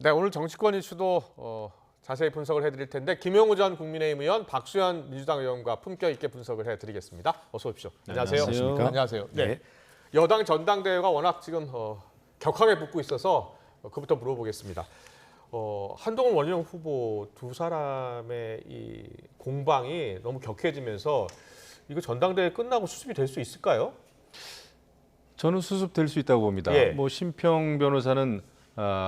네, 오늘 정치권 이슈도 자세히 분석을 해드릴 텐데 김용우 전 국민의힘 의원, 박수현 민주당 의원과 품격 있게 분석을 해드리겠습니다. 어서 오십시오. 안녕하세요. 안녕하십니까? 안녕하세요. 네. 네. 여당 전당대회가 워낙 지금 격하게 붙고 있어서 그부터 물어보겠습니다. 한동훈 원희룡 후보 두 사람의 이 공방이 너무 격해지면서 이거 전당대회 끝나고 수습이 될 수 있을까요? 저는 수습될 수 있다고 봅니다. 예. 뭐 심평 변호사는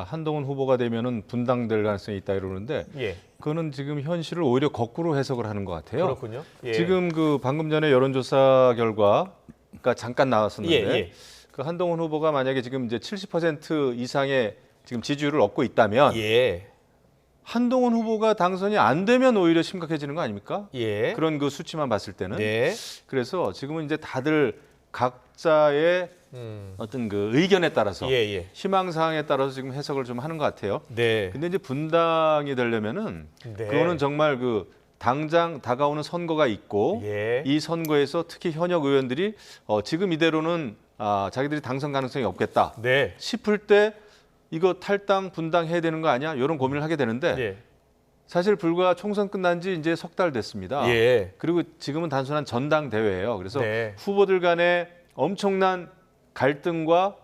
한동훈 후보가 되면은 분당될 가능성이 있다 이러는데 예, 그거는 지금 현실을 오히려 거꾸로 해석을 하는 것 같아요. 그렇군요. 예. 지금 그 방금 전에 여론조사 결과가 잠깐 나왔었는데 예. 그 한동훈 후보가 만약에 지금 이제 70% 이상의 지금 지지율을 얻고 있다면 예, 한동훈 후보가 당선이 안 되면 오히려 심각해지는 거 아닙니까? 예, 그런 그 수치만 봤을 때는. 네, 그래서 지금은 이제 다들 각자의 어떤 그 의견에 따라서 예, 예, 희망사항에 따라서 지금 해석을 좀 하는 것 같아요. 네, 근데 이제 분당이 되려면은 네. 그거는 정말 그 당장 다가오는 선거가 있고 예. 이 선거에서 특히 현역 의원들이 지금 이대로는 자기들이 당선 가능성이 없겠다 네. 싶을 때 이거 탈당 분당해야 되는 거 아니야? 이런 고민을 하게 되는데 예. 사실 불과 총선 끝난 지 이제 석 달 됐습니다. 예. 그리고 지금은 단순한 전당대회예요. 그래서 네. 후보들 간에 엄청난 갈등과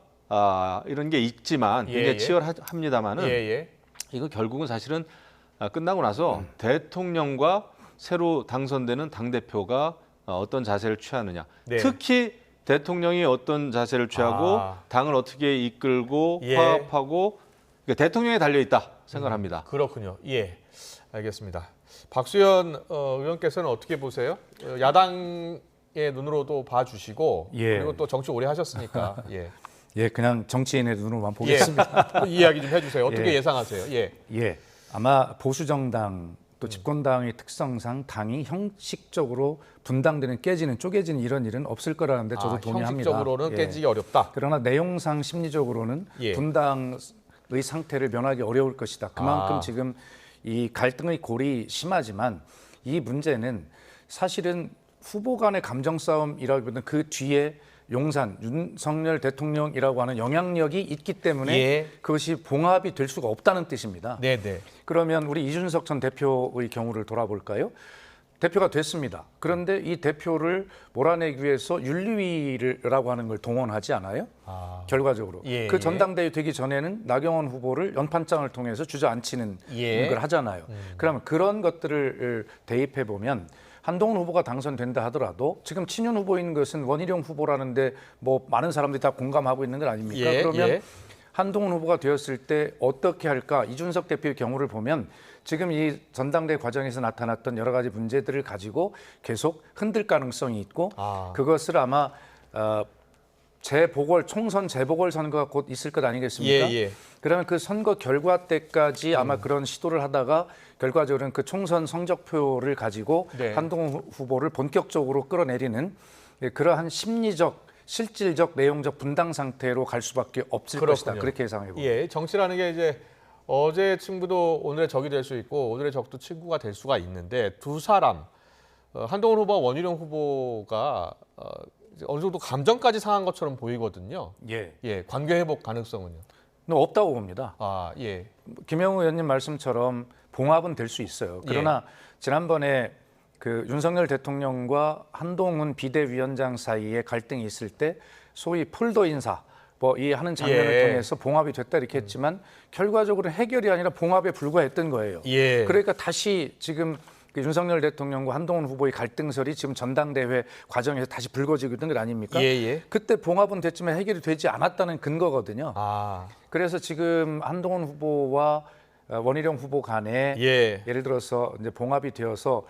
이런 게 있지만 굉장히 예. 치열합니다만은 예. 이거 결국은 사실은 끝나고 나서 대통령과 새로 당선되는 당대표가 어떤 자세를 취하느냐. 네. 특히 대통령이 어떤 자세를 취하고 당을 어떻게 이끌고 예. 화합하고 그러니까 대통령에 달려있다 생각합니다. 그렇군요. 예. 알겠습니다. 박수현 의원께서는 어떻게 보세요? 야당의 눈으로도 봐주시고 예. 그리고 또 정치 오래 하셨으니까 예. 예, 그냥 정치인의 눈으로만 보겠습니다. 예. 이야기 좀 해주세요. 어떻게 예. 예상하세요? 예. 예, 아마 보수 정당 또 집권당의 특성상 당이 형식적으로 분당되는, 깨지는, 쪼개지는 이런 일은 없을 거라는데 저도 동의합니다. 형식적으로는 예. 깨지기 어렵다. 그러나 내용상 심리적으로는 예. 분당의 상태를 면하기 어려울 것이다. 그만큼 아. 지금 이 갈등의 골이 심하지만 이 문제는 사실은 후보 간의 감정 싸움이라기보다는 그 뒤에 용산, 윤석열 대통령이라고 하는 영향력이 있기 때문에 예. 그것이 봉합이 될 수가 없다는 뜻입니다. 네네. 그러면 우리 이준석 전 대표의 경우를 돌아볼까요? 대표가 됐습니다. 그런데 이 대표를 몰아내기 위해서 윤리위라고 하는 걸 동원하지 않아요? 결과적으로. 예. 그 전당대회 되기 전에는 나경원 후보를 연판장을 통해서 주저앉히는 예. 걸 하잖아요. 그러면 그런 것들을 대입해 보면 한동훈 후보가 당선된다 하더라도 지금 친윤 후보인 것은 원희룡 후보라는데 뭐 많은 사람들이 다 공감하고 있는 건 아닙니까? 예. 그러면 예. 한동훈 후보가 되었을 때 어떻게 할까? 이준석 대표의 경우를 보면 지금 이 전당대회 과정에서 나타났던 여러 가지 문제들을 가지고 계속 흔들 가능성이 있고 그것을 아마 총선 재보궐 선거가 곧 있을 것 아니겠습니까? 예. 그러면 그 선거 결과 때까지 아마 그런 시도를 하다가 결과적으로는 그 총선 성적표를 가지고 네. 한동훈 후보를 본격적으로 끌어내리는 그러한 심리적, 실질적, 내용적 분당 상태로 갈 수밖에 없을 것이다. 그렇게 예상해 봅니다. 예. 정치라는 게 이제 어제의 친구도 오늘의 적이 될 수 있고 오늘의 적도 친구가 될 수가 있는데 두 사람 한동훈 후보와 원희룡 후보가 이제 어느 정도 감정까지 상한 것처럼 보이거든요. 예. 예. 관계 회복 가능성은요? 없다고 봅니다. 예. 김영우 의원님 말씀처럼 봉합은 될 수 있어요. 그러나 지난번에 그 윤석열 대통령과 한동훈 비대위원장 사이에 갈등이 있을 때 소위 폴더 인사 이 하는 장면을 통해서 봉합이 됐다 이렇게 했지만 결과적으로 해결이 아니라 봉합에 불과했던 거예요. 예. 그러니까 다시 지금 그 윤석열 대통령과 한동훈 후보의 갈등설이 지금 전당대회 과정에서 다시 불거지고 있는 것 아닙니까? 예. 그때 봉합은 됐지만 해결이 되지 않았다는 근거거든요. 그래서 지금 한동훈 후보와 원희룡 후보 간에 예를 들어서 이제 봉합이 되어서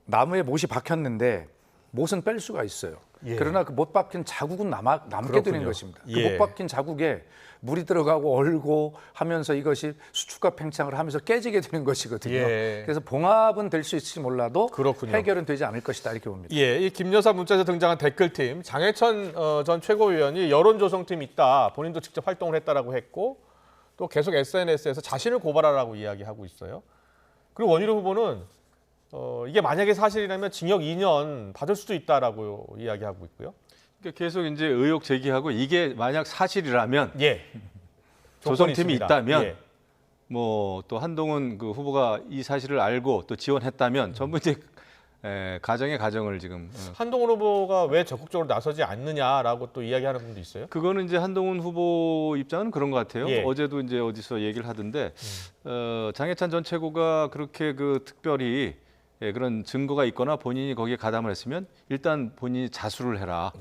나무에 못이 박혔는데 못은 뺄 수가 있어요. 그러나 그 못 박힌 자국은 남게 되는 것입니다. 그 못 박힌 자국에 물이 들어가고 얼고 하면서 이것이 수축과 팽창을 하면서 깨지게 되는 것이거든요. 그래서 봉합은 될 수 있을지 몰라도 그렇군요. 해결은 되지 않을 것이다 이렇게 봅니다. 예, 이 김여사 문자에서 등장한 댓글팀 장해찬 전 최고위원이 여론조성팀 있다. 본인도 직접 활동을 했다라고 했고 또 계속 SNS에서 자신을 고발하라고 이야기하고 있어요. 그리고 원희룡 후보는 이게 만약에 사실이라면 징역 2년 받을 수도 있다라고 이야기하고 있고요. 그러니까 계속 이제 의혹 제기하고 이게 만약 사실이라면 예. 조성팀이 있다면 뭐 또 한동훈 그 후보가 이 사실을 알고 또 지원했다면 전부 이제 가정을 지금 한동훈 후보가 왜 적극적으로 나서지 않느냐라고 또 이야기하는 분도 있어요. 그거는 이제 한동훈 후보 입장은 그런 것 같아요. 예. 어제도 이제 어디서 얘기를 하던데 장해찬 전 최고가 그렇게 그 특별히 그런 증거가 있거나 본인이 거기에 가담을 했으면 일단 본인이 자수를 해라.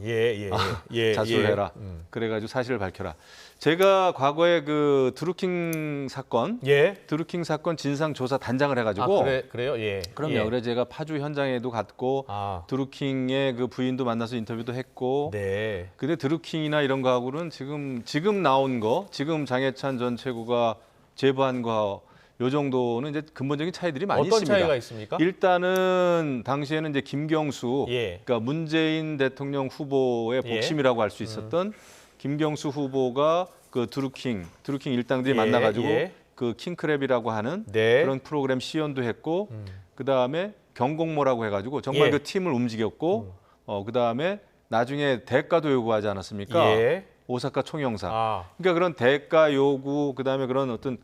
자수를 해라. 그래가지고 사실을 밝혀라. 제가 과거에 그 드루킹 사건, 드루킹 사건 진상조사 단장을 해가지고 그래요? 예. 그럼요. 그래서 제가 파주 현장에도 갔고 드루킹의 그 부인도 만나서 인터뷰도 했고. 네. 근데 드루킹이나 이런 거하고는 지금 나온 거, 지금 장해찬 전 최고가 제보한 거. 요 정도는 이제 근본적인 차이들이 많이 어떤 있습니다. 차이가 있습니까? 일단은 당시에는 이제 김경수, 그러니까 문재인 대통령 후보의 복심이라고 할 수 있었던 김경수 후보가 그 드루킹 일당들이 만나가지고 그 킹크랩이라고 하는 그런 프로그램 시연도 했고, 그 다음에 경공모라고 해가지고 정말 그 팀을 움직였고, 그 다음에 나중에 대가도 요구하지 않았습니까? 오사카 총영사. 그러니까 그런 대가 요구, 그 다음에 그런 어떤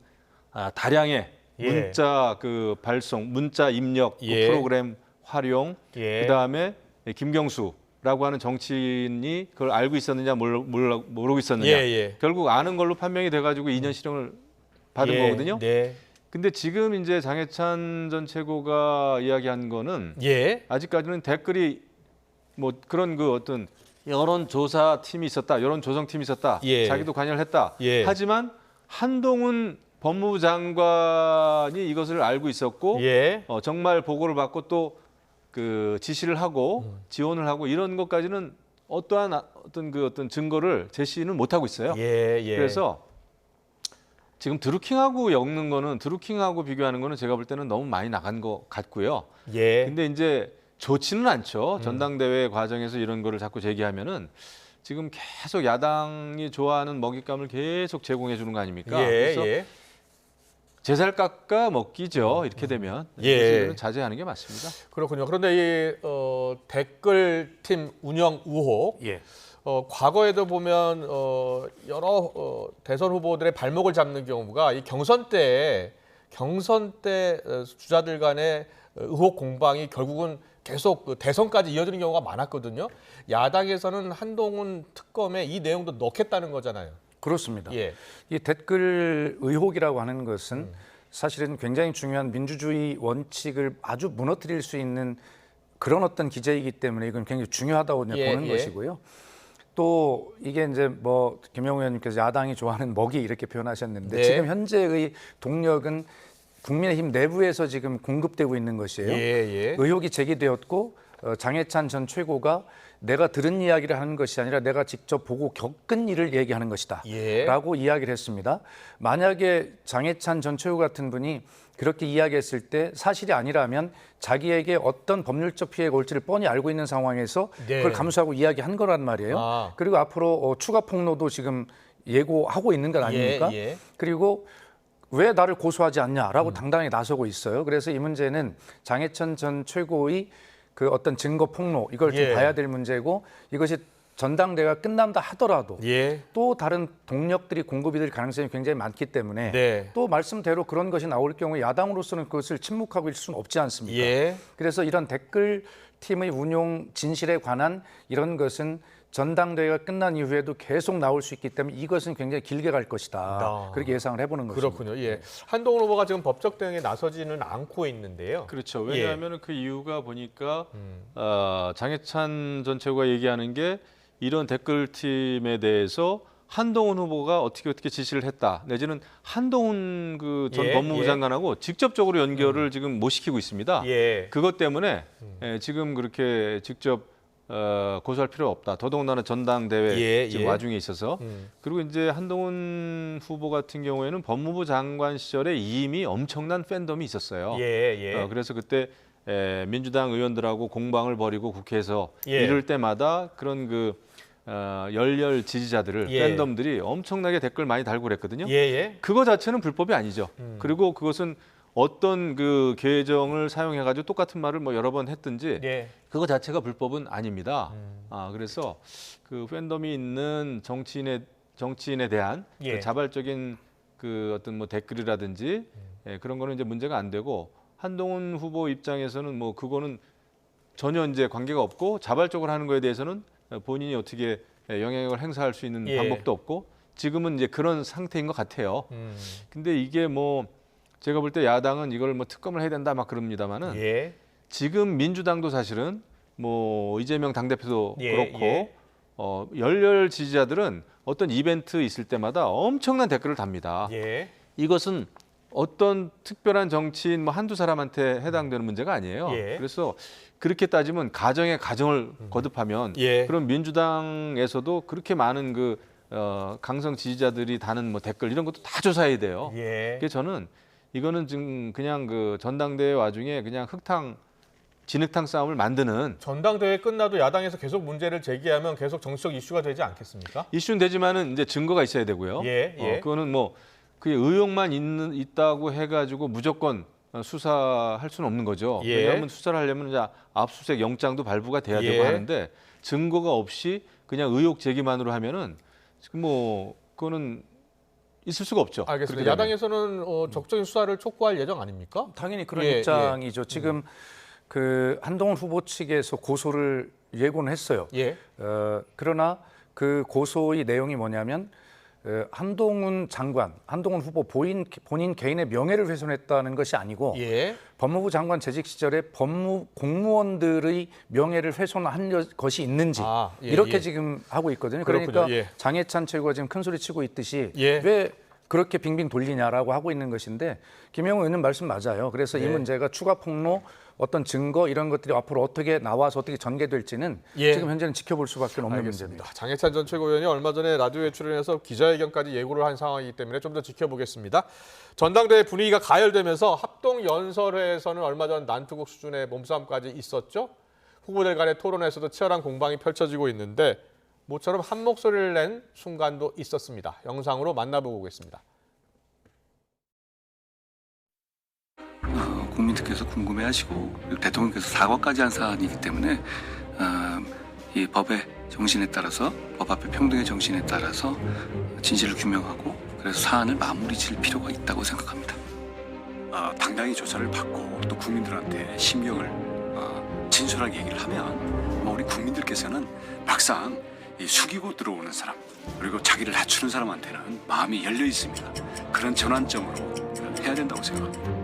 다량의 문자 그 발송, 문자 입력 그 프로그램 활용, 그 다음에 김경수라고 하는 정치인이 그걸 알고 있었느냐 모르고 있었느냐, 결국 아는 걸로 판명이 돼가지고 2년 실형을 받은 거거든요. 근데 지금 이제 장해찬 전 최고가 이야기한 거는 아직까지는 댓글이 뭐 그런 그 어떤 여론조사 팀이 있었다, 여론조성팀이 있었다, 자기도 관여를 했다. 하지만 한동훈 법무부 장관이 이것을 알고 있었고 정말 보고를 받고 또 그 지시를 하고 지원을 하고 이런 것까지는 어떤 증거를 제시는 못 하고 있어요. 그래서 지금 드루킹하고 엮는 거는 드루킹하고 비교하는 거는 제가 볼 때는 너무 많이 나간 것 같고요. 근데 이제 좋지는 않죠. 전당대회 과정에서 이런 거를 자꾸 제기하면은 지금 계속 야당이 좋아하는 먹잇감을 계속 제공해 주는 거 아닙니까? 그래서 제 살 깎아 먹기죠. 이렇게 되면 이거는 자제하는 게 맞습니다. 그렇군요. 그런데 이 댓글팀 운영 의혹, 과거에도 보면 여러 대선 후보들의 발목을 잡는 경우가 이 경선 때 주자들 간의 의혹 공방이 결국은 계속 그 대선까지 이어지는 경우가 많았거든요. 야당에서는 한동훈 특검에 이 내용도 넣겠다는 거잖아요. 그렇습니다. 이 댓글 의혹이라고 하는 것은 사실은 굉장히 중요한 민주주의 원칙을 아주 무너뜨릴 수 있는 그런 어떤 기제이기 때문에 이건 굉장히 중요하다고 보는 것이고요. 또 이게 이제 뭐 김영우 의원님께서 야당이 좋아하는 먹이 이렇게 표현하셨는데 지금 현재의 동력은 국민의힘 내부에서 지금 공급되고 있는 것이에요. 의혹이 제기되었고 장해찬 전 최고가 내가 들은 이야기를 하는 것이 아니라 내가 직접 보고 겪은 일을 얘기하는 것이다 라고 이야기를 했습니다. 만약에 장해찬 전 최고 같은 분이 그렇게 이야기했을 때 사실이 아니라면 자기에게 어떤 법률적 피해가 올지를 뻔히 알고 있는 상황에서 그걸 감수하고 이야기한 거란 말이에요. 그리고 앞으로 추가 폭로도 지금 예고하고 있는 것 아닙니까? 그리고 왜 나를 고소하지 않냐라고 당당히 나서고 있어요. 그래서 이 문제는 장해찬 전 최고의 그 어떤 증거 폭로 이걸 좀 봐야 될 문제고, 이것이 전당대회가 끝난다 하더라도 또 다른 동력들이 공급이 될 가능성이 굉장히 많기 때문에 또 말씀대로 그런 것이 나올 경우에 야당으로서는 그것을 침묵하고 있을 수는 없지 않습니까? 그래서 이런 댓글 팀의 운용 진실에 관한 이런 것은 전당대회가 끝난 이후에도 계속 나올 수 있기 때문에 이것은 굉장히 길게 갈 것이다. 그렇게 예상을 해보는 것입니다. 그렇군요. 한동훈 후보가 지금 법적 대응에 나서지는 않고 있는데요. 그렇죠. 왜냐하면 그 이유가 보니까 장해찬 전 최고가 얘기하는 게 이런 댓글팀에 대해서 한동훈 후보가 어떻게 지시를 했다, 내지는 한동훈 그 전 법무부 장관하고 직접적으로 연결을 지금 못 시키고 있습니다. 그것 때문에 지금 그렇게 직접 고소할 필요 없다. 더더군다나 전당대회 지금 와중에 있어서. 그리고 이제 한동훈 후보 같은 경우에는 법무부 장관 시절에 이미 엄청난 팬덤이 있었어요. 그래서 그때 민주당 의원들하고 공방을 벌이고 국회에서 이럴 때마다 그런 그 열렬 지지자들을 팬덤들이 엄청나게 댓글 많이 달고 그랬거든요. 그거 자체는 불법이 아니죠. 그리고 그것은 어떤 그 계정을 사용해가지고 똑같은 말을 뭐 여러 번 했든지 그거 자체가 불법은 아닙니다. 그래서 그 팬덤이 있는 정치인에 대한 그 자발적인 그 어떤 뭐 댓글이라든지 그런 거는 이제 문제가 안 되고 한동훈 후보 입장에서는 뭐 그거는 전혀 이제 관계가 없고 자발적으로 하는 거에 대해서는 본인이 어떻게 영향력을 행사할 수 있는 방법도 없고 지금은 이제 그런 상태인 것 같아요. 근데 이게 뭐 제가 볼 때 야당은 이걸 뭐 특검을 해야 된다 막 그럽니다만은 지금 민주당도 사실은 뭐 이재명 당대표도 그렇고 열렬 지지자들은 어떤 이벤트 있을 때마다 엄청난 댓글을 답니다. 이것은 어떤 특별한 정치인 뭐 한두 사람한테 해당되는 문제가 아니에요. 그래서 그렇게 따지면 가정에 가정을 거듭하면 그럼 민주당에서도 그렇게 많은 그 강성 지지자들이 다는 뭐 댓글 이런 것도 다 조사해야 돼요. 그래서 저는 이거는 지금 그냥 그 전당대회 와중에 그냥 진흙탕 싸움을 만드는 전당대회 끝나도 야당에서 계속 문제를 제기하면 계속 정치적 이슈가 되지 않겠습니까? 이슈는 되지만은 이제 증거가 있어야 되고요. 그거는 뭐 그 의혹만 있다고 해가지고 무조건 수사할 수는 없는 거죠. 왜냐하면 수사를 하려면 이제 압수수색 영장도 발부가 돼야 되고 하는데 증거가 없이 그냥 의혹 제기만으로 하면은 지금 뭐 그거는 있을 수가 없죠. 알겠습니다. 야당에서는 적극적인 수사를 촉구할 예정 아닙니까? 당연히 그런 입장이죠. 지금 그 한동훈 후보 측에서 고소를 예고는 했어요. 그러나 그 고소의 내용이 뭐냐면 한동훈 장관, 한동훈 후보 본인 개인의 명예를 훼손했다는 것이 아니고 법무부 장관 재직 시절에 공무원들의 명예를 훼손한 것이 있는지 이렇게 지금 하고 있거든요. 그러니까 장해찬 최고가 지금 큰 소리 치고 있듯이 왜 그렇게 빙빙 돌리냐라고 하고 있는 것인데 김영우 의원님 말씀 맞아요. 그래서 이 문제가 추가 폭로 어떤 증거 이런 것들이 앞으로 어떻게 나와서 어떻게 전개될지는 지금 현재는 지켜볼 수밖에 없는 문제입니다. 장해찬 전 최고위원이 얼마 전에 라디오에 출연해서 기자회견까지 예고를 한 상황이기 때문에 좀 더 지켜보겠습니다. 전당대회 분위기가 가열되면서 합동연설회에서는 얼마 전 난투극 수준의 몸싸움까지 있었죠. 후보들 간의 토론에서도 치열한 공방이 펼쳐지고 있는데 모처럼 한 목소리를 낸 순간도 있었습니다. 영상으로 만나보고 오겠습니다. 국민들께서 궁금해하시고 그리고 대통령께서 사과까지 한 사안이기 때문에 이 법의 정신에 따라서 법 앞에 평등의 정신에 따라서 진실을 규명하고 그래서 사안을 마무리 질 필요가 있다고 생각합니다. 당당히 조사를 받고 또 국민들한테 심경을 진솔하게 얘기를 하면 우리 국민들께서는 막상 이 숙이고 들어오는 사람 그리고 자기를 낮추는 사람한테는 마음이 열려 있습니다. 그런 전환점으로 해야 된다고 생각합니다.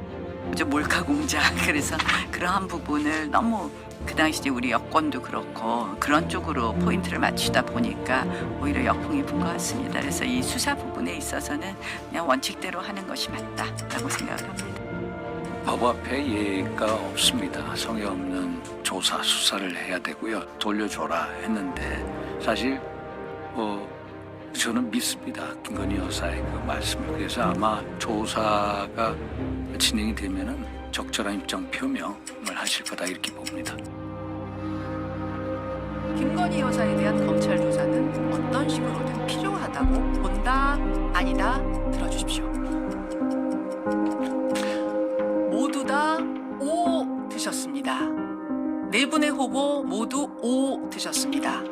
이제 몰카 공작 그래서 그러한 부분을 너무 그 당시 우리 여권도 그렇고 그런 쪽으로 포인트를 맞추다 보니까 오히려 역풍이 분 것 같습니다. 그래서 이 수사 부분에 있어서는 그냥 원칙대로 하는 것이 맞다라고 생각을 합니다. 법 앞에 예의가 없습니다. 성의 없는 조사 수사를 해야 되고요. 돌려줘라 했는데 사실 저는 믿습니다. 김건희 여사의 그 말씀을. 그래서 아마 조사가 진행이 되면은 적절한 입장 표명을 하실 거다 이렇게 봅니다. 김건희 여사에 대한 검찰 조사는 어떤 식으로든 필요하다고 본다 아니다 들어주십시오. 모두 다 O 드셨습니다. 네 분의 후보 모두 O 드셨습니다.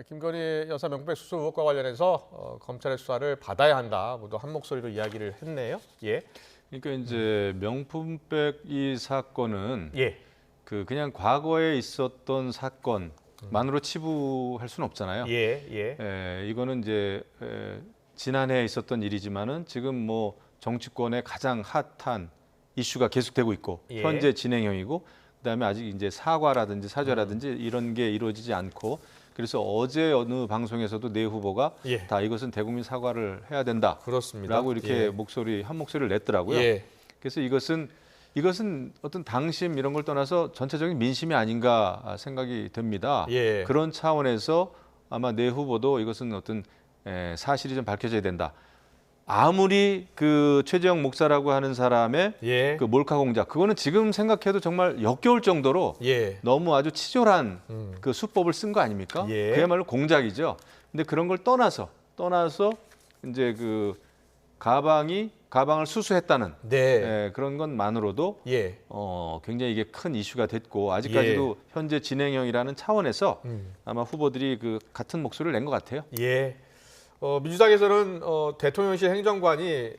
김건희 여사 명백 수수 의혹과 관련해서 검찰의 수사를 받아야 한다. 모두 한 목소리로 이야기를 했네요. 그러니까 이제 명품백 이 사건은 그냥 과거에 있었던 사건만으로 치부할 수는 없잖아요. 이거는 이제 지난해 있었던 일이지만은 지금 뭐 정치권의 가장 핫한 이슈가 계속되고 있고 현재 진행형이고 그다음에 아직 이제 사과라든지 사죄라든지 이런 게 이루어지지 않고 그래서 어제 어느 방송에서도 내 후보가 다 이것은 대국민 사과를 해야 된다. 그렇습니다. 라고 이렇게 한 목소리를 냈더라고요. 그래서 이것은 어떤 당심 이런 걸 떠나서 전체적인 민심이 아닌가 생각이 듭니다. 그런 차원에서 아마 내 후보도 이것은 어떤 사실이 좀 밝혀져야 된다. 아무리 그 최재형 목사라고 하는 사람의 그 몰카 공작 그거는 지금 생각해도 정말 역겨울 정도로 너무 아주 치졸한 그 수법을 쓴 거 아닙니까? 그야말로 공작이죠. 근데 그런 걸 떠나서 이제 그 가방이 가방을 수수했다는 네. 예, 그런 것만으로도 예. 굉장히 이게 큰 이슈가 됐고 아직까지도 현재 진행형이라는 차원에서 아마 후보들이 그 같은 목소리를 낸 것 같아요. 예. 민주당에서는 대통령실 행정관이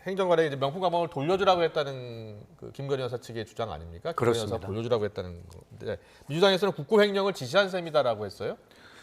행정관의 이제 명품 가방을 돌려주라고 했다는 그 김건희 여사 측의 주장 아닙니까? 김건희 여사 그렇습니다. 돌려주라고 했다는 건데 민주당에서는 국고행령을 지시한 셈이다라고 했어요.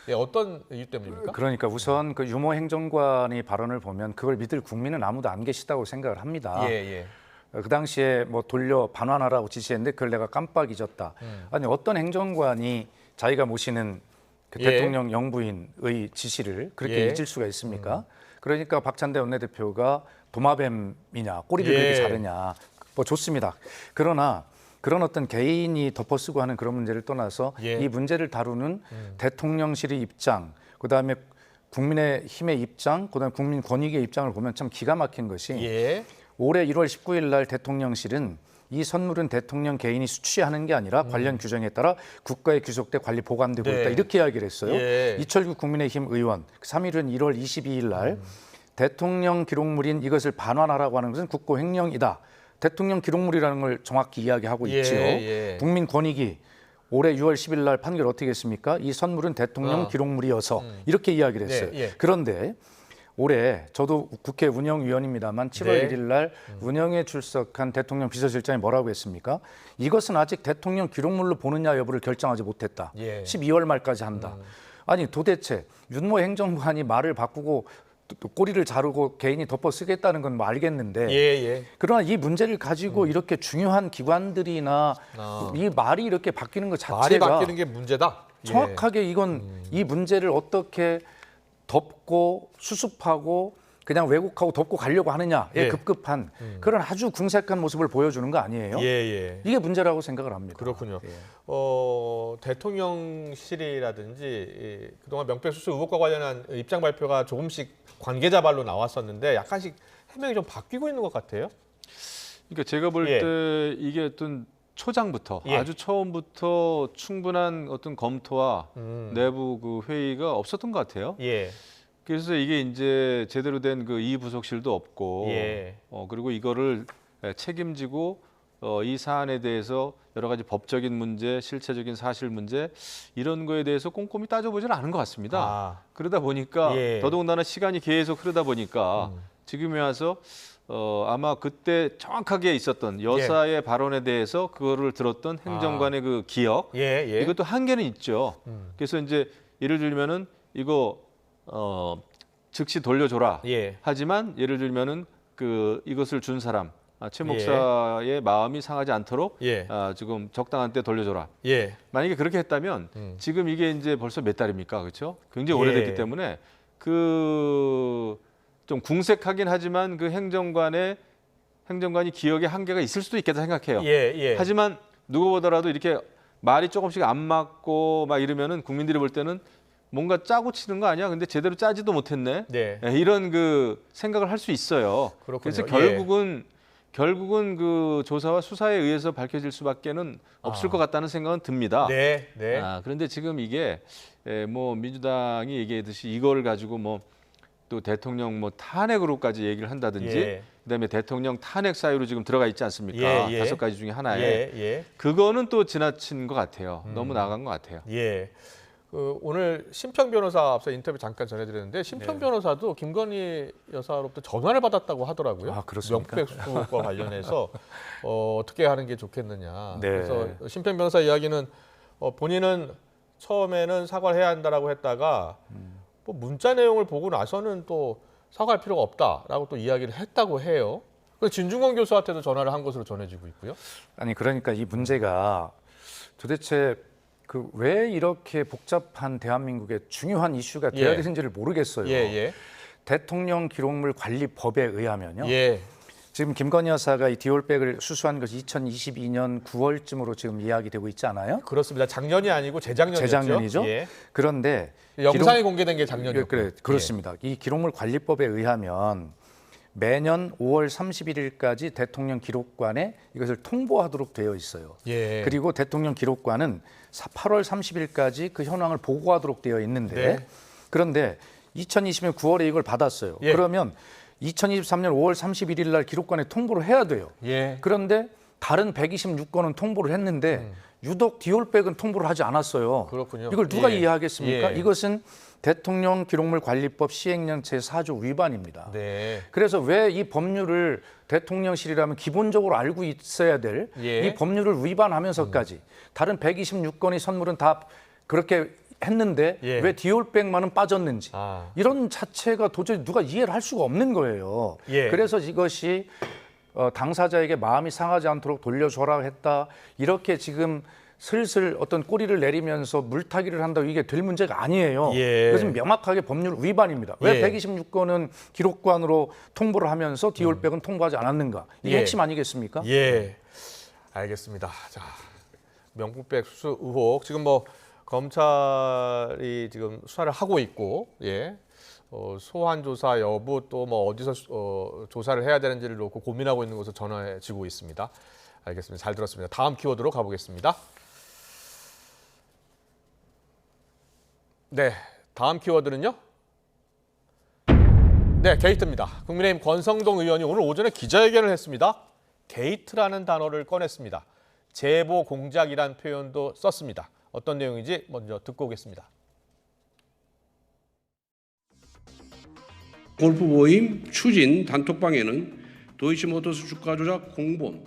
예, 어떤 이유 때문입니까? 그러니까 우선 그 유모 행정관이 발언을 보면 그걸 믿을 국민은 아무도 안 계시다고 생각을 합니다. 예. 그 당시에 뭐 돌려 반환하라고 지시했는데 그걸 내가 깜빡 잊었다. 아니 어떤 행정관이 자기가 모시는 그 예. 대통령 영부인의 지시를 그렇게 예. 잊을 수가 있습니까? 그러니까 박찬대 원내대표가 도마뱀이냐 꼬리를 예. 그렇게 자르냐 뭐 좋습니다. 그러나 그런 어떤 개인이 덮어쓰고 하는 그런 문제를 떠나서 예. 이 문제를 다루는 대통령실의 입장, 그다음에 국민의힘의 입장, 그다음에 국민권익의 입장을 보면 참 기가 막힌 것이 예. 올해 1월 19일 날 대통령실은 이 선물은 대통령 개인이 수취하는 게 아니라 관련 규정에 따라 국가에 귀속돼 관리 보관되고 네. 있다 이렇게 이야기를 했어요. 예. 이철규 국민의힘 의원 3일은 1월 22일 날 대통령 기록물인 이것을 반환하라고 하는 것은 국고횡령이다. 대통령 기록물이라는 걸 정확히 이야기하고 예, 있지요. 예. 국민권익위 올해 6월 10일 날 판결 어떻게 했습니까? 이 선물은 대통령 기록물이어서 이렇게 이야기를 했어요. 네, 예. 그런데 올해 저도 국회 운영위원입니다만 7월 네. 1일 날 운영에 출석한 대통령 비서실장이 뭐라고 했습니까? 이것은 아직 대통령 기록물로 보느냐 여부를 결정하지 못했다. 예. 12월 말까지 한다. 아니 도대체 윤모 행정관이 말을 바꾸고 또 꼬리를 자르고 개인이 덮어 쓰겠다는 건 뭐 알겠는데 예. 그러나 이 문제를 가지고 이렇게 중요한 기관들이나 이 말이 이렇게 바뀌는 것 말이 자체가 바뀌는 게 문제다. 예. 정확하게 이건 이 문제를 어떻게 덮고 수습하고 그냥 왜곡하고 덮고 가려고 하느냐에 예. 급급한 그런 아주 궁색한 모습을 보여주는 거 아니에요? 예. 이게 문제라고 생각을 합니다. 그렇군요. 예. 대통령실이라든지 그동안 명백수수 의혹과 관련한 입장 발표가 조금씩 관계자 발로 나왔었는데 약간씩 해명이 좀 바뀌고 있는 것 같아요. 그러니까 제가 볼 예. 때 이게 어떤 초장부터 예. 아주 처음부터 충분한 어떤 검토와 내부 그 회의가 없었던 것 같아요. 예. 그래서 이게 이제 제대로 된 그 이부속실도 없고 예. 그리고 이거를 책임지고 이 사안에 대해서 여러 가지 법적인 문제, 실체적인 사실 문제 이런 거에 대해서 꼼꼼히 따져보지는 않은 것 같습니다. 아. 그러다 보니까 예. 더더군다나 시간이 계속 흐르다 보니까 지금에 와서 아마 그때 정확하게 있었던 여사의 발언에 대해서 그거를 들었던 행정관의 그 기억 예. 이것도 한계는 있죠. 그래서 이제 예를 들면은 이거 즉시 돌려줘라. 예. 하지만 예를 들면은 그 이것을 준 사람 최 목사의 마음이 상하지 않도록 예. 지금 적당한 때 돌려줘라. 예. 만약에 그렇게 했다면 지금 이게 이제 벌써 몇 달입니까, 그렇죠? 굉장히 오래됐기 예. 때문에 그 좀 궁색하긴 하지만 그 행정관이 기억에 한계가 있을 수도 있겠다 생각해요. 예. 하지만 누구 보더라도 이렇게 말이 조금씩 안 맞고 막 이러면은 국민들이 볼 때는 뭔가 짜고 치는 거 아니야? 근데 제대로 짜지도 못했네. 네. 이런 그 생각을 할 수 있어요. 그렇군요. 그래서 예. 결국은 그 조사와 수사에 의해서 밝혀질 수밖에는 없을 것 같다는 생각은 듭니다. 네. 그런데 지금 이게 뭐 민주당이 얘기했듯이 이걸 가지고 뭐 또 대통령 뭐 탄핵으로까지 얘기를 한다든지 예. 그다음에 대통령 탄핵 사유로 지금 들어가 있지 않습니까? 예. 5가지 중에 하나에. 예. 그거는 또 지나친 것 같아요. 너무 나간 것 같아요. 예. 오늘 심평 변호사 앞서 인터뷰 잠깐 전해드렸는데 심평 변호사도 김건희 여사로부터 전화를 받았다고 하더라고요. 아, 그렇습니까? 명백수과 관련해서 어떻게 하는 게 좋겠느냐. 네. 그래서 심평 변호사 이야기는 본인은 처음에는 사과를 해야 한다라고 했다가 뭐 문자 내용을 보고 나서는 또 사과할 필요가 없다라고 또 이야기를 했다고 해요. 그래서 진중권 교수한테도 전화를 한 것으로 전해지고 있고요. 아니 그러니까 이 문제가 도대체 그 왜 이렇게 복잡한 대한민국의 중요한 이슈가 돼야 예. 되는지를 모르겠어요. 예. 대통령 기록물 관리법에 의하면요. 예. 지금 김건희 여사가 이 디올백을 수수한 것이 2022년 9월쯤으로 지금 이야기되고 있지 않아요? 그렇습니다. 작년이 아니고 재작년이었죠. 재작년이죠. 예. 그런데 영상이 공개된 게 작년이었고. 그래, 그렇습니다. 이 기록물 관리법에 의하면 매년 5월 31일까지 대통령 기록관에 이것을 통보하도록 되어 있어요. 예. 그리고 대통령 기록관은 8월 30일까지 그 현황을 보고하도록 되어 있는데 네. 그런데 2020년 9월에 이걸 받았어요. 예. 그러면 2023년 5월 31일 날 기록관에 통보를 해야 돼요. 예. 그런데 다른 126건은 통보를 했는데 유독 디올백은 통보를 하지 않았어요. 그렇군요. 이걸 누가 예. 이해하겠습니까? 예. 이것은 대통령 기록물 관리법 시행령 제4조 위반입니다. 네. 그래서 왜 이 법률을 대통령실이라면 기본적으로 알고 있어야 될 이 예. 법률을 위반하면서까지 다른 126건의 선물은 다 그렇게 했는데 예. 왜 디올백만은 빠졌는지 아. 이런 자체가 도저히 누가 이해를 할 수가 없는 거예요. 예. 그래서 이것이 당사자에게 마음이 상하지 않도록 돌려줘라 했다. 이렇게 지금 슬슬 어떤 꼬리를 내리면서 물타기를 한다고 이게 될 문제가 아니에요. 예. 이것은 명확하게 법률 위반입니다. 왜 예. 126건은 기록관으로 통보를 하면서 디올백은 통보하지 않았는가? 이게 예. 핵심 아니겠습니까? 예, 알겠습니다. 자, 명품백 수수 의혹 지금 뭐 검찰이 지금 수사를 하고 있고, 예, 소환 조사 여부 또 뭐 어디서 조사를 해야 되는지를 놓고 고민하고 있는 것으로 전해지고 있습니다. 알겠습니다. 잘 들었습니다. 다음 키워드로 가보겠습니다. 네, 다음 키워드는요. 네, 게이트입니다. 국민의힘 권성동 의원이 오늘 오전에 기자회견을 했습니다. 게이트라는 단어를 꺼냈습니다. 제보 공작이란 표현도 썼습니다. 어떤 내용인지 먼저 듣고 오겠습니다. 골프 모임 추진 단톡방에는 도이치모터스 주가 조작 공범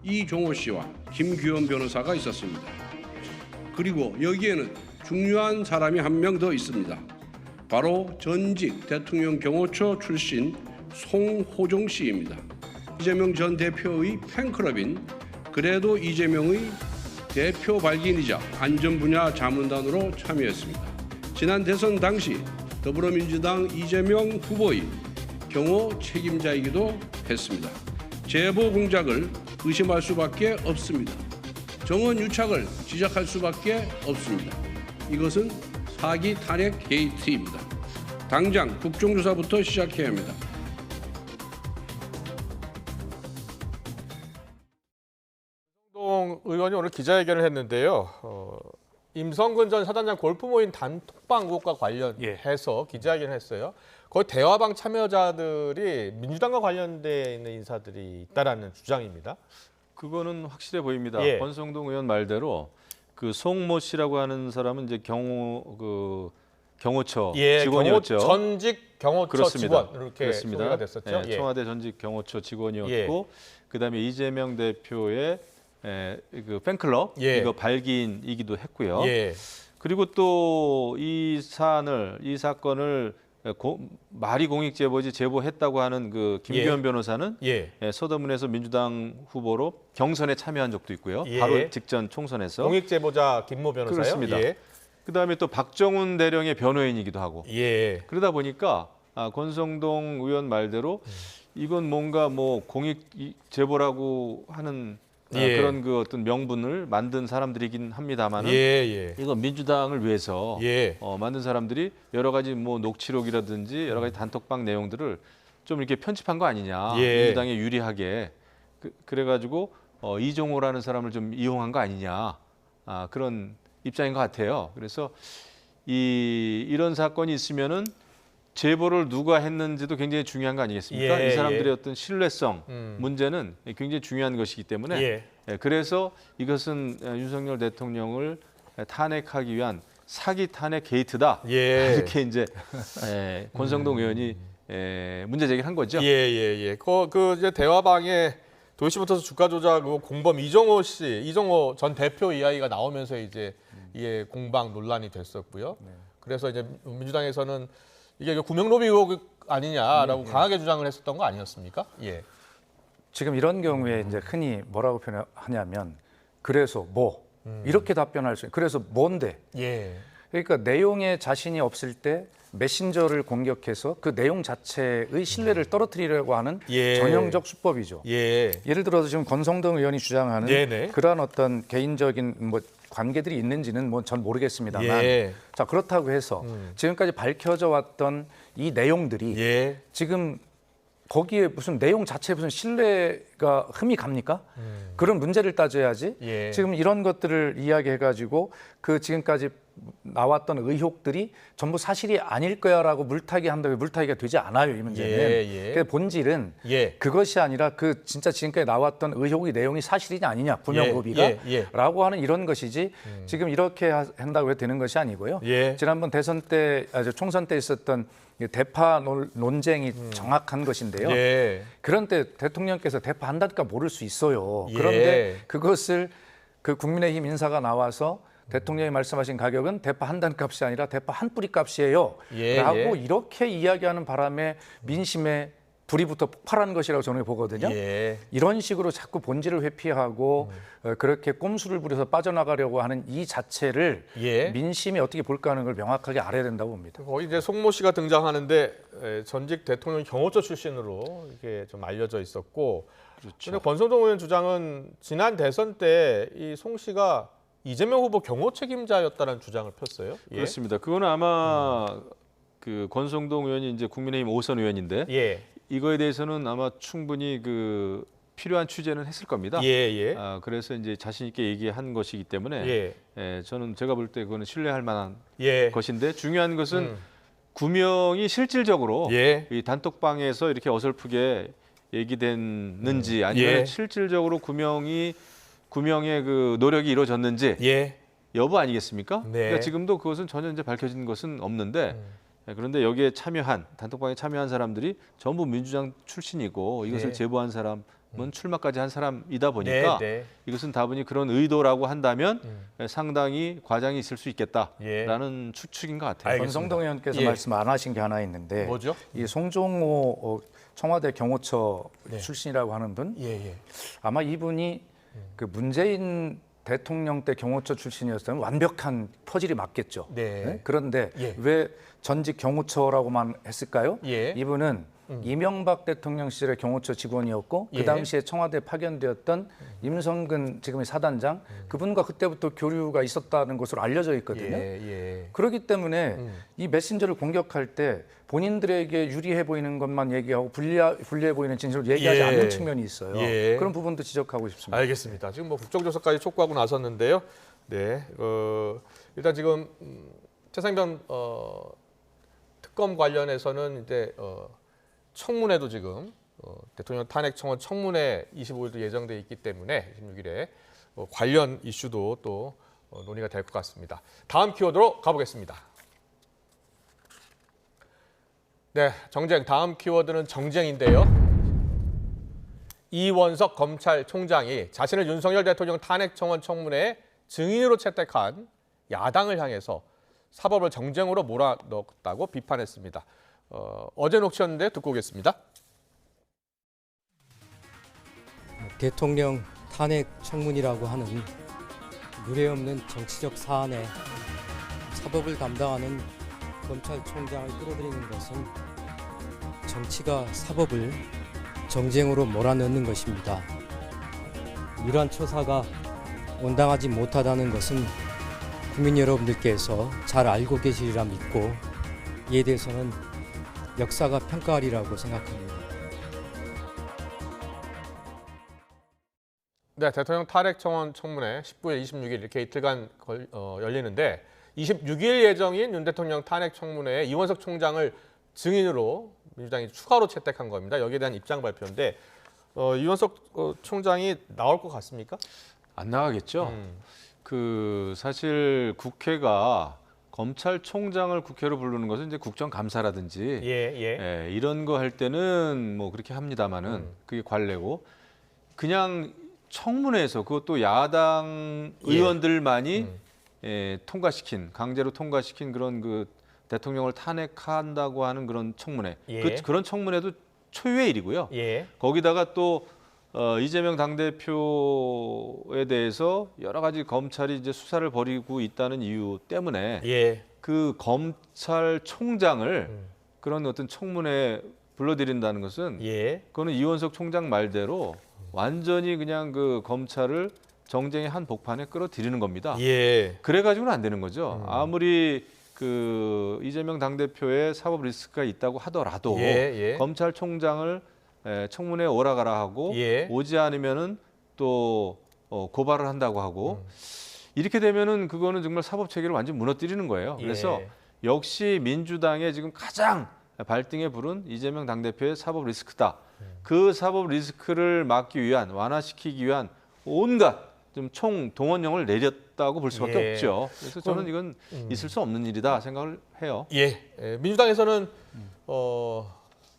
이종호 씨와 김규현 변호사가 있었습니다. 그리고 여기에는 중요한 사람이 한 명 더 있습니다. 바로 전직 대통령 경호처 출신 송호종 씨입니다. 이재명 전 대표의 팬클럽인 그래도 이재명의 대표 발기인이자 안전분야 자문단으로 참여했습니다. 지난 대선 당시 더불어민주당 이재명 후보의 경호 책임자이기도 했습니다. 제보 공작을 의심할 수밖에 없습니다. 정원 유착을 지적할 수밖에 없습니다. 이것은 사기 탄핵 게이트입니다. 당장 국정조사부터 시작해야 합니다. 권성동 의원이 오늘 기자회견을 했는데요. 임성근 전 사단장 골프 모임 단톡방 의혹과 관련해서 기자회견을 했어요. 거기 대화방 참여자들이 민주당과 관련돼 있는 인사들이 있다라는 주장입니다. 그거는 확실해 보입니다. 예. 권성동 의원 말대로 그 송모 씨라고 하는 사람은 이제 경호처 직원이었죠. 전직 경호처 그렇습니다. 직원 이렇게 그렇습니다. 소개가 됐었죠. 예, 예. 청와대 전직 경호처 직원이었고 예. 그다음에 이재명 대표의 그 팬클럽 예. 이거 발기인이기도 했고요. 예. 그리고 또 이 사건을 말이 공익 제보지 제보했다고 하는 그 김규현 변호사는 예. 서대문에서 민주당 후보로 경선에 참여한 적도 있고요. 예. 바로 직전 총선에서. 공익 제보자 김모 변호사요. 그렇습니다. 예. 그다음에 또 박정훈 대령의 변호인이기도 하고. 예. 그러다 보니까 권성동 의원 말대로 이건 뭔가 뭐 공익 제보라고 하는 예. 그런 그 어떤 명분을 만든 사람들이긴 합니다만은 예. 이건 민주당을 위해서 예. 만든 사람들이 여러 가지 뭐 녹취록이라든지 여러 가지 단톡방 내용들을 좀 이렇게 편집한 거 아니냐. 예. 민주당에 유리하게 그래가지고 이종호라는 사람을 좀 이용한 거 아니냐. 그런 입장인 것 같아요. 그래서 이런 사건이 있으면은 제보를 누가 했는지도 굉장히 중요한 거 아니겠습니까? 예, 이 사람들의 예. 어떤 신뢰성 문제는 굉장히 중요한 것이기 때문에 예. 그래서 이것은 윤석열 대통령을 탄핵하기 위한 사기 탄핵 게이트다. 예. 이렇게 이제 권성동 의원이 문제 제기를 한 거죠. 예. 그 이제 대화방에 도이치모터스 주가 조작 공범 이종호 전 대표 이야기가 나오면서 이제 이게 공방 논란이 됐었고요. 그래서 이제 민주당에서는 이게 구명 로비 의혹 아니냐라고 강하게 주장을 했었던 거 아니었습니까? 예. 지금 이런 경우에 이제 흔히 뭐라고 표현하냐면 그래서 뭐 이렇게 답변할 수 있어요. 그래서 뭔데? 예. 그러니까 내용에 자신이 없을 때 메신저를 공격해서 그 내용 자체의 신뢰를 떨어뜨리려고 하는 예. 전형적 수법이죠. 예. 예를 들어서 지금 권성동 의원이 주장하는 네네. 그러한 어떤 개인적인 뭐 관계들이 있는지는 뭐 전 모르겠습니다만 예. 자 그렇다고 해서 지금까지 밝혀져 왔던 이 내용들이 예. 지금 거기에 무슨 내용 자체에 무슨 신뢰가 흠이 갑니까? 그런 문제를 따져야지. 예. 지금 이런 것들을 이야기해가지고 그 지금까지 나왔던 의혹들이 전부 사실이 아닐 거야라고 물타기 한다고 물타기가 되지 않아요, 이 문제는. 그 본질은 그것이 아니라 그 진짜 지금까지 나왔던 의혹의 내용이 사실이냐 아니냐, 구명고비가라고 하는 이런 것이지 지금 이렇게 한다고 해도 되는 것이 아니고요. 지난번 대선 때, 총선 때 있었던 대파 논쟁이 정확한 것인데요. 그런데 대통령께서 대파 한 단가 모를 수 있어요. 그런데 그것을 그 국민의힘 인사가 나와서 대통령이 말씀하신 가격은 대파 한 단값이 아니라 대파 한 뿌리값이에요. 라고 이렇게 이야기하는 바람에 민심에 불이 붙어 폭발한 것이라고 저는 보거든요. 이런 식으로 자꾸 본질을 회피하고 그렇게 꼼수를 부려서 빠져나가려고 하는 이 자체를 민심이 어떻게 볼까 하는 걸 명확하게 알아야 된다고 봅니다. 거기 이제 송모 씨가 등장하는데 전직 대통령 경호처 출신으로 이게 좀 알려져 있었고, 그런데 권성동 의원 주장은 지난 대선 때 이 송 씨가 이재명 후보 경호 책임자였다는 주장을 폈어요. 그렇습니다. 그거는 아마 그 권성동 의원이 이제 국민의힘 5선 의원인데 이거에 대해서는 아마 충분히 그 필요한 취재는 했을 겁니다. 그래서 이제 자신 있게 얘기한 것이기 때문에 저는 제가 볼 때 그거는 신뢰할 만한 것인데, 중요한 것은 구명이 실질적으로 이 단톡방에서 이렇게 어설프게 얘기됐는지 아니면 실질적으로 구명의 그 노력이 이루어졌는지 여부 아니겠습니까? 그러니까 지금도 그것은 전혀 이제 밝혀진 것은 없는데, 그런데 여기에 참여한 단톡방에 참여한 사람들이 전부 민주당 출신이고 이것을 제보한 사람은 출마까지 한 사람이다 보니까 이것은 다분히 그런 의도라고 한다면 상당히 과장이 있을 수 있겠다라는 추측인 것 같아요. 권성동 의원께서 말씀 안 하신 게 하나 있는데, 뭐죠? 이 송종호 청와대 경호처 출신이라고 하는 분, 아마 이분이 그 문재인 대통령 때 경호처 출신이었다면 완벽한 퍼즐이 맞겠죠. 그런데 왜 전직 경호처라고만 했을까요? 이분은 이명박 대통령 시절의 경호처 직원이었고 그 당시에 청와대에 파견되었던 임성근 지금의 사단장, 그분과 그때부터 교류가 있었다는 것으로 알려져 있거든요. 그렇기 때문에 이 메신저를 공격할 때 본인들에게 유리해 보이는 것만 얘기하고 불리해 보이는 진실을 얘기하지 않는 측면이 있어요. 그런 부분도 지적하고 싶습니다. 알겠습니다. 지금 뭐 국정조사까지 촉구하고 나섰는데요. 일단 지금 최상병 특검 관련해서는 이제 청문회도 지금 대통령 탄핵 청원 청문회 25일도 예정돼 있기 때문에 26일에 관련 이슈도 또 논의가 될 것 같습니다. 다음 키워드로 가보겠습니다. 정쟁. 다음 키워드는 정쟁인데요. 이원석 검찰총장이 자신을 윤석열 대통령 탄핵 청원 청문회에 증인으로 채택한 야당을 향해서 사법을 정쟁으로 몰아넣었다고 비판했습니다. 어제 녹취였는데 듣고 오겠습니다. 대통령 탄핵 청문이라고 하는 유례없는 정치적 사안에 사법을 담당하는 검찰총장을 끌어들이는 것은 정치가 사법을 정쟁으로 몰아넣는 것입니다. 이러한 처사가 온당하지 못하다는 것은 국민 여러분들께서 잘 알고 계시리라 믿고 이에 대해서는 역사가 평가하리라고 생각합니다. 대통령 탄핵 청원 청문회 19일, 26일 이렇게 이틀간 열리는데 26일 예정인 윤 대통령 탄핵 청문회에 이원석 총장을 증인으로 민주당이 추가로 채택한 겁니다. 여기에 대한 입장 발표인데 이원석 총장이 나올 것 같습니까? 안 나가겠죠. 그 사실 국회가 검찰총장을 국회로 부르는 것은 이제 국정감사라든지 이런 거 할 때는 뭐 그렇게 합니다만은 그게 관례고, 그냥 청문회에서 그것도 야당 의원들만이 강제로 통과시킨 그런 그 대통령을 탄핵한다고 하는 그런 청문회, 그런 청문회도 초유의 일이고요. 거기다가 또 이재명 당대표에 대해서 여러 가지 검찰이 이제 수사를 벌이고 있다는 이유 때문에 그 검찰총장을 그런 어떤 청문회에 불러들인다는 것은 그거는 이원석 총장 말대로 완전히 그냥 그 검찰을 정쟁의 한 복판에 끌어들이는 겁니다. 그래가지고는 안 되는 거죠. 아무리 그 이재명 당대표의 사법 리스크가 있다고 하더라도 검찰총장을 청문회에 오라가라 하고 오지 않으면은 또 고발을 한다고 하고 이렇게 되면은 그거는 정말 사법 체계를 완전 히 무너뜨리는 거예요. 그래서 역시 민주당의 지금 가장 발등에 부른 이재명 당대표의 사법 리스크다. 그 사법 리스크를 막기 위한, 완화시키기 위한 온갖 좀 총동원령을 내렸다고 볼 수밖에 없죠. 그래서 저는 이건 있을 수 없는 일이다 생각을 해요. 민주당에서는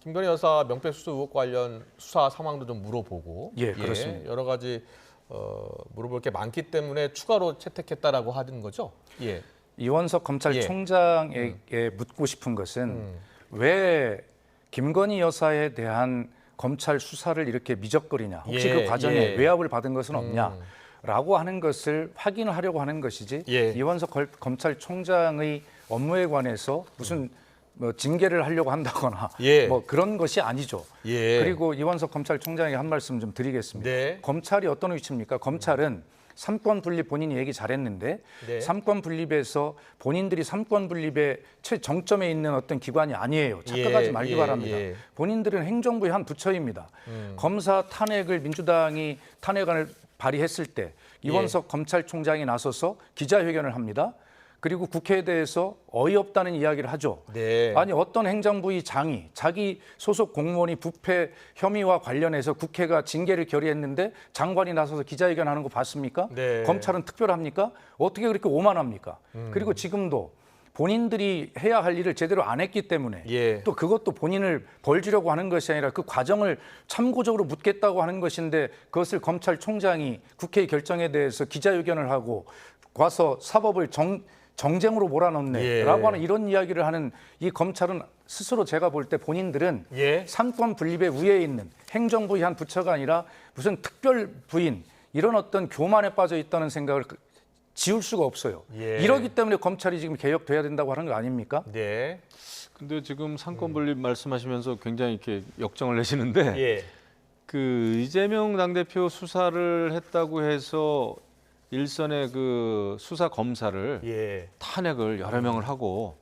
김건희 여사 명패수수 의혹 관련 수사 상황도 좀 물어보고 그렇습니다. 여러 가지 물어볼 게 많기 때문에 추가로 채택했다라고 하는 거죠. 이원석 검찰총장에게 묻고 싶은 것은 왜 김건희 여사에 대한 검찰 수사를 이렇게 미적거리냐? 혹시 그 과정에 외압을 받은 것은 없냐? 라고 하는 것을 확인을 하려고 하는 것이지 이원석 검찰총장의 업무에 관해서 무슨 뭐 징계를 하려고 한다거나 뭐 그런 것이 아니죠. 그리고 이원석 검찰총장에게 한 말씀 좀 드리겠습니다. 검찰이 어떤 위치입니까? 검찰은 삼권 분립 본인이 얘기 잘했는데 삼권 분립에서 본인들이 삼권 분립의 최정점에 있는 어떤 기관이 아니에요. 착각하지 말기 바랍니다. 본인들은 행정부의 한 부처입니다. 검사 탄핵을 민주당이 탄핵안을 발의했을 때 이원석 검찰총장이 나서서 기자회견을 합니다. 그리고 국회에 대해서 어이없다는 이야기를 하죠. 아니 어떤 행정부의 장이 자기 소속 공무원이 부패 혐의와 관련해서 국회가 징계를 결의했는데 장관이 나서서 기자회견하는 거 봤습니까? 검찰은 특별합니까? 어떻게 그렇게 오만합니까? 그리고 지금도 본인들이 해야 할 일을 제대로 안 했기 때문에 또 그것도 본인을 벌 주려고 하는 것이 아니라 그 과정을 참고적으로 묻겠다고 하는 것인데 그것을 검찰총장이 국회의 결정에 대해서 기자회견을 하고 와서 사법을 정쟁으로 몰아넣네라고 하는 이런 이야기를 하는 이 검찰은 스스로 제가 볼 때 본인들은 삼권 분립의 위에 있는 행정부의 한 부처가 아니라 무슨 특별 부인 이런 어떤 교만에 빠져 있다는 생각을 지울 수가 없어요. 이러기 때문에 검찰이 지금 개혁돼야 된다고 하는 거 아닙니까? 근데 지금 삼권 분립 말씀하시면서 굉장히 이렇게 역정을 내시는데 그 이재명 당대표 수사를 했다고 해서 일선의 그 수사 검사를 탄핵을 여러 명을 하고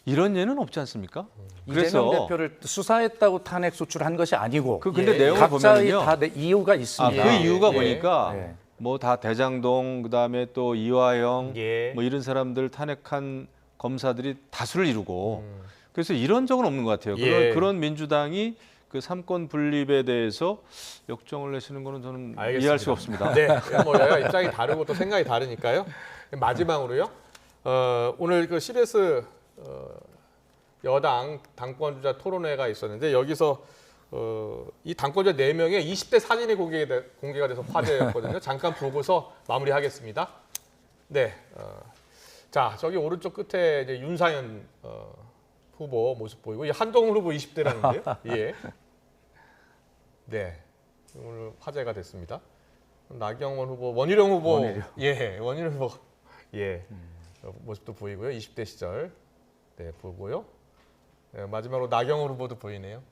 이런 예는 없지 않습니까? 이재명 대표를 수사했다고 탄핵 소추한 것이 아니고 근데 내용을 각자의 보면요. 다 이유가 있습니다. 그 이유가 보니까 뭐 다 대장동 그다음에 또 이화영 뭐 이런 사람들 탄핵한 검사들이 다수를 이루고 그래서 이런 적은 없는 것 같아요. 그런 민주당이 그 삼권 분립에 대해서 역정을 내시는 거는 저는 이해할 수가 없습니다. 뭐 여야 입장이 다르고 또 생각이 다르니까요. 마지막으로요. 오늘 그 CBS 여당 당권주자 토론회가 있었는데 여기서 이 당권자 4명의 20대 사진이 공개가 돼서 화제였거든요. 잠깐 보고서 마무리하겠습니다. 자, 저기 오른쪽 끝에 이제 윤상현 후보 모습 보이고 이 한동훈 후보 20대라는데요. 오늘 화제가 됐습니다. 나경원 후보, 원희룡 후보, 원희룡 후보, 모습도 보이고요. 20대 시절, 보고요. 마지막으로 나경원 후보도 보이네요.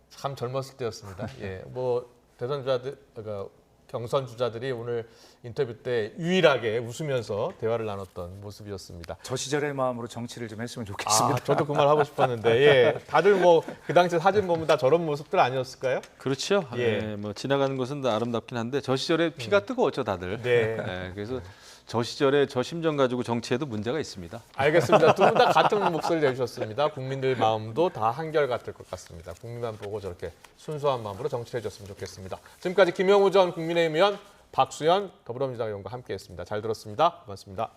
참 젊었을 때였습니다. 뭐 대선 주자들, 그러니까 경선 주자들이 오늘 인터뷰 때 유일하게 웃으면서 대화를 나눴던 모습이었습니다. 저 시절의 마음으로 정치를 좀 했으면 좋겠습니다. 저도 그 말 하고 싶었는데, 다들 뭐 그 당시 사진 보면 다 저런 모습들 아니었을까요? 그렇죠. 뭐 지나가는 것은 다 아름답긴 한데 저 시절에 피가 뜨거웠죠, 다들. 그래서 저 시절에 저 심정 가지고 정치에도 문제가 있습니다. 알겠습니다. 두 분 다 같은 목소리 내주셨습니다. 국민들 마음도 다 한결같을 것 같습니다. 국민만 보고 저렇게 순수한 마음으로 정치를 해줬으면 좋겠습니다. 지금까지 김영우 전 국민의힘 의원, 박수현 더불어민주당 의원과 함께했습니다. 잘 들었습니다. 고맙습니다.